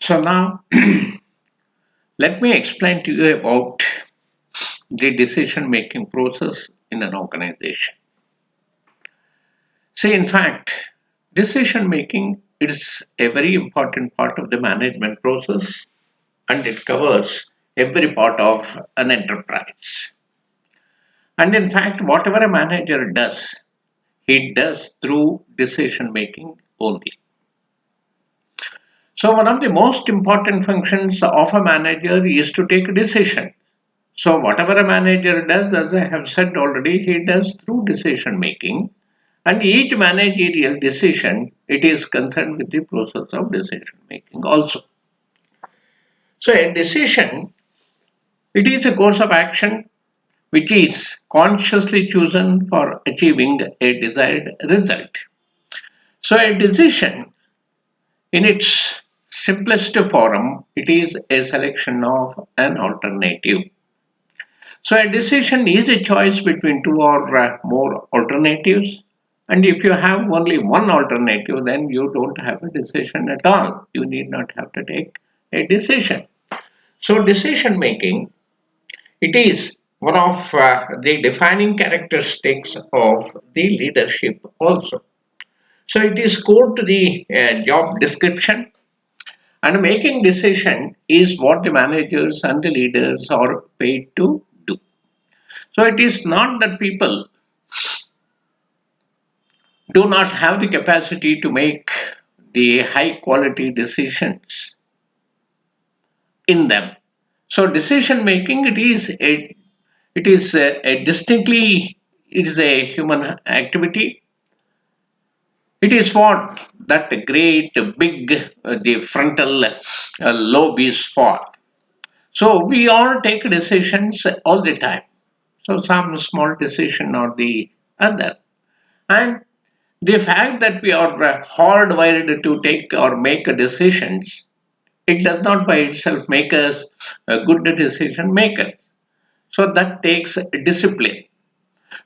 So now let me explain to you about the decision making process in an organization. See, in fact, decision making is a very important part of the management process and it covers every part of an enterprise. And in fact, whatever a manager does, he does through decision making only. So, one of the most important functions of a manager is to take a decision. So, whatever a manager does, as I have said already, he does through decision making. And each managerial decision, it is concerned with the process of decision making also. So, a decision, it is a course of action which is consciously chosen for achieving a desired result. So, a decision in its simplest form, it is a selection of an alternative. So, a decision is a choice between two or more alternatives. And if you have only one alternative, then you don't have a decision at all. You need not have to take a decision. So, decision making, it is one of the defining characteristics of the leadership also. So, it is core to the job description. And making decision is what the managers and the leaders are paid to do. So it is not that people do not have the capacity to make the high quality decisions in them. So decision making it is a distinctly it is a human activity. It is what that great big the frontal lobe is for. So we all take decisions all the time. So some small decision or the other. And the fact that we are hardwired to take or make decisions, it does not by itself make us a good decision maker. So that takes discipline.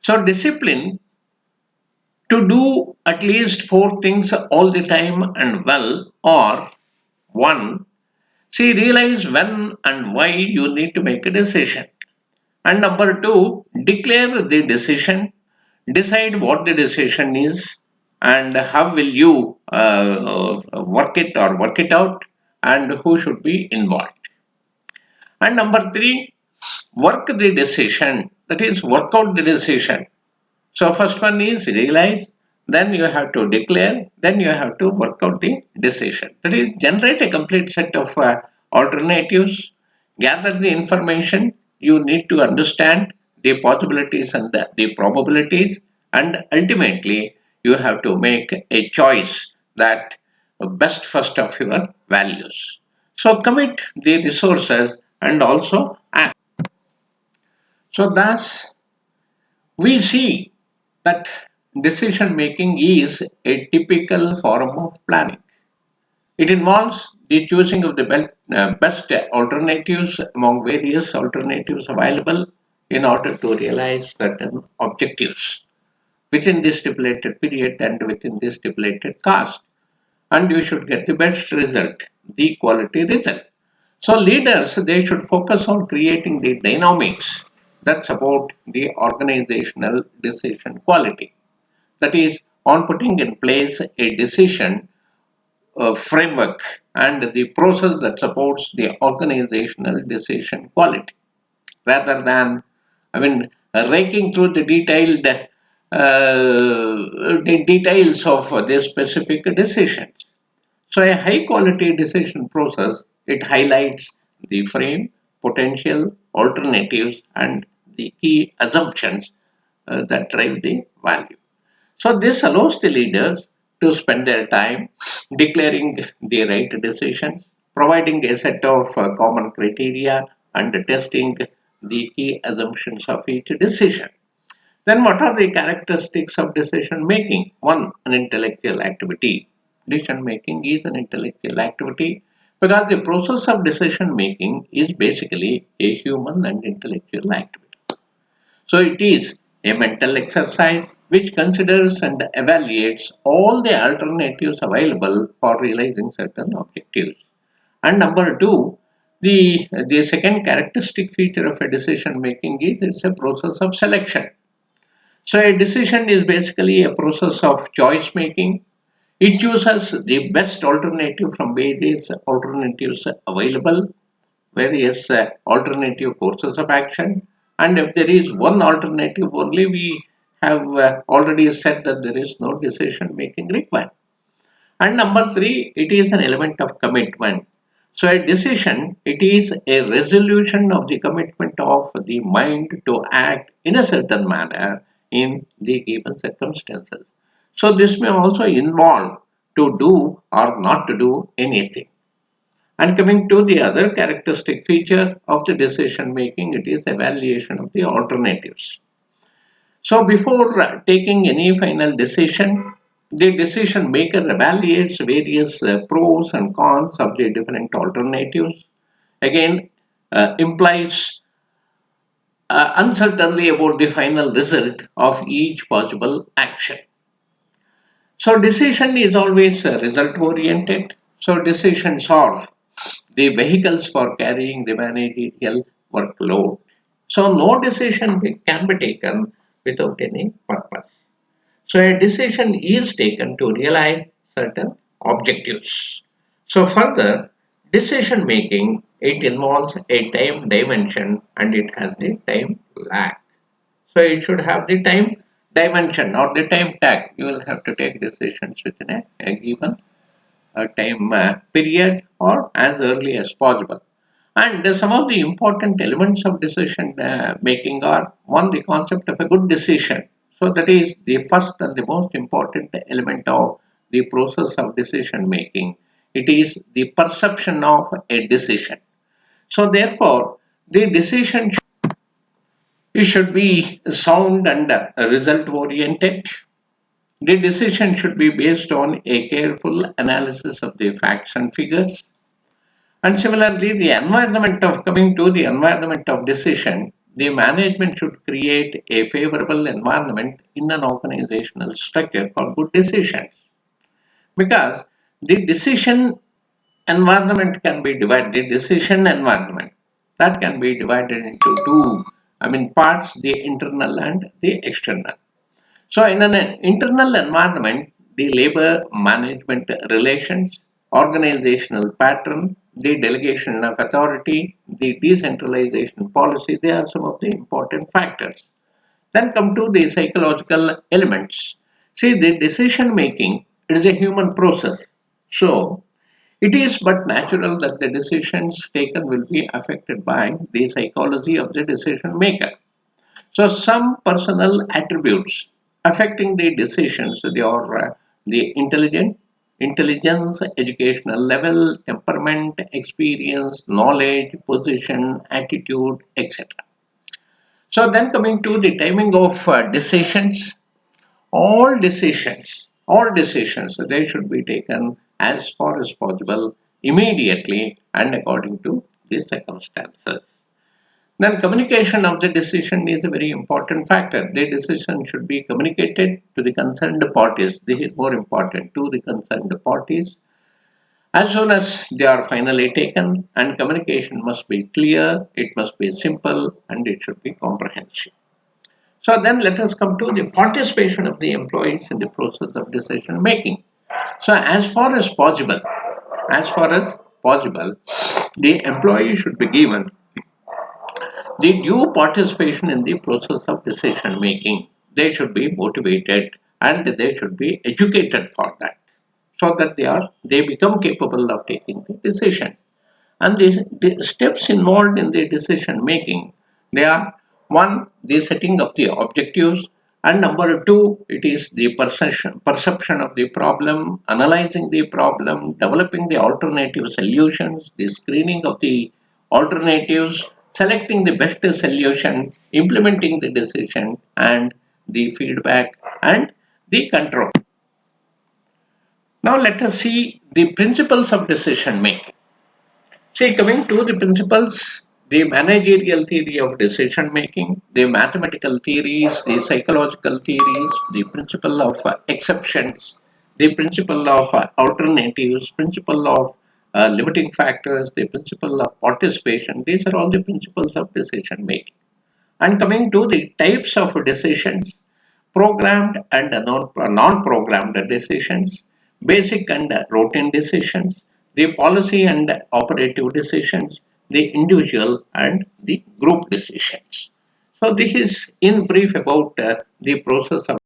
So discipline to do at least four things all the time and well, or one, see, realize when and why you need to make a decision. And number two, declare the decision, decide what the decision is, and how will you work it or work it out, and who should be involved. And number three, work the decision, that is, work out the decision. So, first one is realize, then you have to declare, then you have to work out the decision. That is, generate a complete set of alternatives, gather the information, you need to understand the possibilities and the probabilities, and ultimately you have to make a choice that best first of your values. So, commit the resources and also act. So, thus we see that decision making is a typical form of planning. It involves the choosing of the best alternatives among various alternatives available in order to realize certain objectives within this stipulated period and within this stipulated cost. And you should get the best result, the quality result. So leaders, they should focus on creating the dynamics that support the organizational decision quality. That is, on putting in place a decision framework and the process that supports the organizational decision quality, rather than, I mean, raking through the details of the specific decisions. So a high quality decision process, it highlights the frame, potential, alternatives, and the key assumptions that drive the value. So this allows the leaders to spend their time declaring the right decisions, providing a set of common criteria, and testing the key assumptions of each decision. Then, what are the characteristics of decision making? One, an intellectual activity. Decision making is an intellectual activity because the process of decision making is basically a human and intellectual activity. So, it is a mental exercise which considers and evaluates all the alternatives available for realizing certain objectives. And number two, the second characteristic feature of a decision making is it's a process of selection. So a decision is basically a process of choice making. It chooses the best alternative from various alternatives available, various alternative courses of action. And if there is one alternative only, we have already said that there is no decision making required. And number three, it is an element of commitment. So a decision, it is a resolution of the commitment of the mind to act in a certain manner in the given circumstances. So this may also involve to do or not to do anything. And coming to the other characteristic feature of the decision making, it is evaluation of the alternatives. So before taking any final decision, the decision maker evaluates various pros and cons of the different alternatives. Again, implies uncertainty about the final result of each possible action. So decision is always result oriented. So decisions are the vehicles for carrying the managerial workload. So no decision can be taken without any purpose. So a decision is taken to realize certain objectives. So further, decision making, it involves a time dimension and it has the time lag. So it should have the time dimension or the time tag. You will have to take decisions within a given time period or as early as possible. And some of the important elements of decision making are one, the concept of a good decision. So that is the first and the most important element of the process of decision making. It is the perception of a decision. So therefore, the decision it should be sound and result oriented. The decision should be based on a careful analysis of the facts and figures. And similarly, the environment of coming to the environment of decision, the management should create a favorable environment in an organizational structure for good decisions. Because the decision environment can be divided, the decision environment that can be divided into two, parts, the internal and the external. So, in an internal environment, the labor management relations, organizational pattern, the delegation of authority, the decentralization policy, they are some of the important factors. Then come to the psychological elements. See, the decision making is a human process. So, it is but natural that the decisions taken will be affected by the psychology of the decision maker. So some personal attributes affecting the decisions, they are the intelligence, educational level, temperament, experience, knowledge, position, attitude, etc. So then coming to the timing of decisions, all decisions, they should be taken as far as possible immediately and according to the circumstances. Then communication of the decision is a very important factor. The decision should be communicated to the concerned parties. This is more important to the concerned parties as soon as they are finally taken, and communication must be clear, it must be simple, and it should be comprehensive. So then let us come to the participation of the employees in the process of decision making. So as far as possible, the employee should be given the due participation in the process of decision making. They should be motivated and they should be educated for that so that they become capable of taking the decision. And the steps involved in the decision making, they are one, the setting of the objectives, and number two, it is the perception of the problem, analyzing the problem, developing the alternative solutions, the screening of the alternatives, selecting the best solution, implementing the decision, and the feedback and the control. Now let us see the principles of decision making. See, coming to the principles, the managerial theory of decision making, the mathematical theories, the psychological theories, the principle of exceptions, the principle of alternatives, principle of limiting factors, the principle of participation. These are all the principles of decision making. And coming to the types of decisions, programmed and non-programmed decisions, basic and routine decisions, the policy and operative decisions, the individual and the group decisions. So this is in brief about the process of